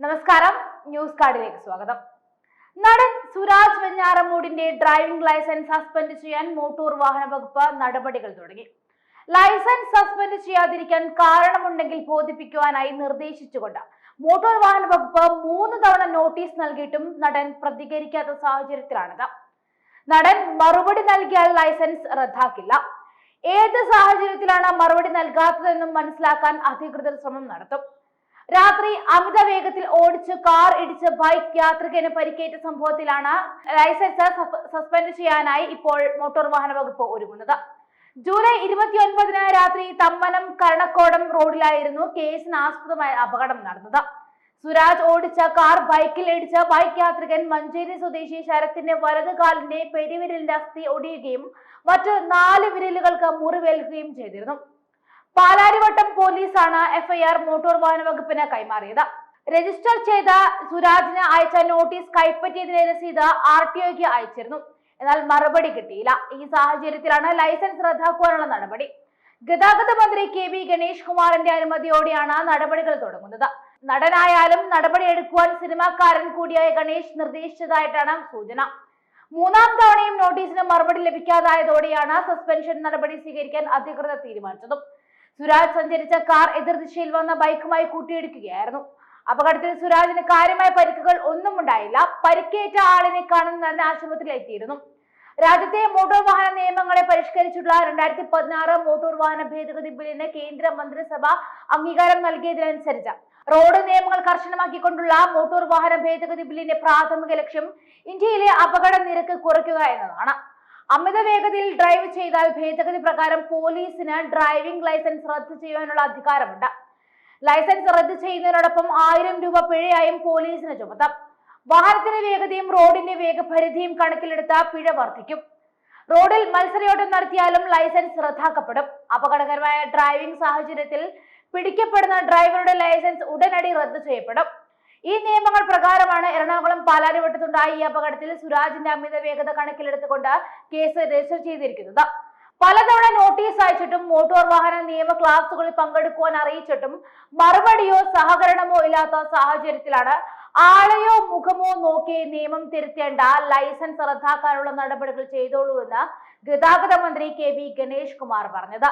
നമസ്കാരം, ന്യൂസ് കാർഡിലേക്ക് സ്വാഗതം. നടൻ സുരാജ് വെഞ്ഞാറമൂടിന്റെ ഡ്രൈവിംഗ് ലൈസൻസ് സസ്പെൻഡ് ചെയ്യാൻ മോട്ടോർ വാഹന വകുപ്പ് നടപടികൾ തുടങ്ങി. ലൈസൻസ് സസ്പെൻഡ് ചെയ്യാതിരിക്കാൻ കാരണമുണ്ടെങ്കിൽ ബോധിപ്പിക്കുവാനായി നിർദ്ദേശിച്ചുകൊണ്ട് മോട്ടോർ വാഹന വകുപ്പ് 3 തവണ നോട്ടീസ് നൽകിയിട്ടും നടൻ പ്രതികരിക്കാത്ത സാഹചര്യത്തിലാണിത്. നടൻ മറുപടി നൽകിയാൽ ലൈസൻസ് റദ്ദാക്കില്ല. ഏത് സാഹചര്യത്തിലാണ് മറുപടി നൽകാത്തതെന്നും മനസ്സിലാക്കാൻ അധികൃതർ ശ്രമം നടത്തും. രാത്രി അമിത വേഗത്തിൽ ഓടിച്ച് കാർ ഇടിച്ച് ബൈക്ക് യാത്രികന് പരിക്കേറ്റ സംഭവത്തിലാണ് ലൈസൻസ് സസ്പെൻഡ് ചെയ്യാനായി ഇപ്പോൾ മോട്ടോർ വാഹന വകുപ്പ് ഒരുങ്ങുന്നത്. ജൂലൈ 29 രാത്രി തമ്മനം കരണക്കോടം റോഡിലായിരുന്നു കേസിന് ആസ്പദമായ അപകടം നടന്നത്. സുരാജ് ഓടിച്ച കാർ ബൈക്കിൽ ഇടിച്ച ബൈക്ക് യാത്രികൻ മഞ്ചേരി സ്വദേശി ശരത്തിന്റെ വലത് കാലിന്റെ പെരുവിരലിന്റെ അസ്ഥി ഒടിയുകയും മറ്റ് 4 വിരലുകൾക്ക് മുറിവേൽക്കുകയും ചെയ്തിരുന്നു. പാലാരിവട്ടം പോലീസാണ് എഫ്ഐആർ മോട്ടോർ വാഹന വകുപ്പിന് കൈമാറിയത്. രജിസ്റ്റർ ചെയ്ത സുരാജിന് അയച്ച നോട്ടീസ് കൈപ്പറ്റിയതിനെ രസീത് RTOയ്ക്ക് അയച്ചിരുന്നു. എന്നാൽ മറുപടി കിട്ടിയില്ല. ഈ സാഹചര്യത്തിലാണ് ലൈസൻസ് റദ്ദാക്കുവാനുള്ള നടപടി. ഗതാഗത മന്ത്രി KB ഗണേഷ് കുമാറിന്റെ അനുമതിയോടെയാണ് നടപടികൾ തുടങ്ങുന്നത്. നടനായാലും നടപടിയെടുക്കുവാൻ സിനിമാക്കാരൻ കൂടിയായ ഗണേഷ് നിർദ്ദേശിച്ചതായിട്ടാണ് സൂചന. 3ാം തവണയും നോട്ടീസിന് മറുപടി ലഭിക്കാതായതോടെയാണ് സസ്പെൻഷൻ നടപടി സ്വീകരിക്കാൻ അധികൃതർ തീരുമാനിച്ചതും. സുരാജ് സഞ്ചരിച്ച കാർ എതിർദിശയിൽ വന്ന ബൈക്കുമായി കൂട്ടിയിടിക്കുകയായിരുന്നു. അപകടത്തിൽ സുരാജിന് കാര്യമായ പരിക്കുകൾ ഒന്നും ഉണ്ടായില്ല. പരിക്കേറ്റ ആളിനെ കാണാൻ നടൻ ആശുപത്രിയിൽ എത്തിയിരുന്നു. രാജ്യത്തെ മോട്ടോർ വാഹന നിയമങ്ങളെ പരിഷ്കരിച്ചിട്ടുള്ള 2016 മോട്ടോർ വാഹന ഭേദഗതി ബില്ലിന് കേന്ദ്ര മന്ത്രിസഭ അംഗീകാരം നൽകിയതിനനുസരിച്ച് റോഡ് നിയമങ്ങൾ കർശനമാക്കിക്കൊണ്ടുള്ള മോട്ടോർ വാഹന ഭേദഗതി ബില്ലിന്റെ പ്രാഥമിക ലക്ഷ്യം ഇന്ത്യയിലെ അപകട നിരക്ക് കുറയ്ക്കുക എന്നതാണ്. അമിത വേഗതയിൽ ഡ്രൈവ് ചെയ്താൽ ഭേദഗതി പ്രകാരം പോലീസിന് ഡ്രൈവിംഗ് ലൈസൻസ് റദ്ദ് ചെയ്യാനുള്ള അധികാരമുണ്ട്. ലൈസൻസ് റദ്ദ് ചെയ്യുന്നതിനോടൊപ്പം 1000 രൂപ പിഴയായും പോലീസിന് ചുമത്താം. വാഹനത്തിന്റെ വേഗതയും റോഡിന്റെ വേഗപരിധിയും കണക്കിലെടുത്ത പിഴ വർദ്ധിക്കും. റോഡിൽ മത്സരയോട്ടം നടത്തിയാലും ലൈസൻസ് റദ്ദാക്കപ്പെടും. അപകടകരമായ ഡ്രൈവിംഗ് സാഹചര്യത്തിൽ പിടിക്കപ്പെടുന്ന ഡ്രൈവറുടെ ലൈസൻസ് ഉടനടി റദ്ദ് ചെയ്യപ്പെടും. ഈ നിയമങ്ങൾ പ്രകാരമാണ് എറണാകുളം പാലാരിവട്ടത്തുണ്ടായ ഈ അപകടത്തിൽ സുരാജിന്റെ അമിത വേഗത കണക്കിലെടുത്തുകൊണ്ട് കേസ് രജിസ്റ്റർ ചെയ്തിരിക്കുന്നത്. പലതവണ നോട്ടീസ് അയച്ചിട്ടും മോട്ടോർ വാഹന നിയമ ക്ലാസുകളിൽ പങ്കെടുക്കുവാൻ അറിയിച്ചിട്ടും മറുപടിയോ സഹകരണമോ ഇല്ലാത്ത സാഹചര്യത്തിലാണ് ആളെയോ മുഖമോ നോക്കി നിയമം തിരുത്തേണ്ട, ലൈസൻസ് റദ്ദാക്കാനുള്ള നടപടികൾ ചെയ്തോളൂ എന്ന് ഗതാഗത മന്ത്രി KB ഗണേഷ് കുമാർ പറഞ്ഞത്.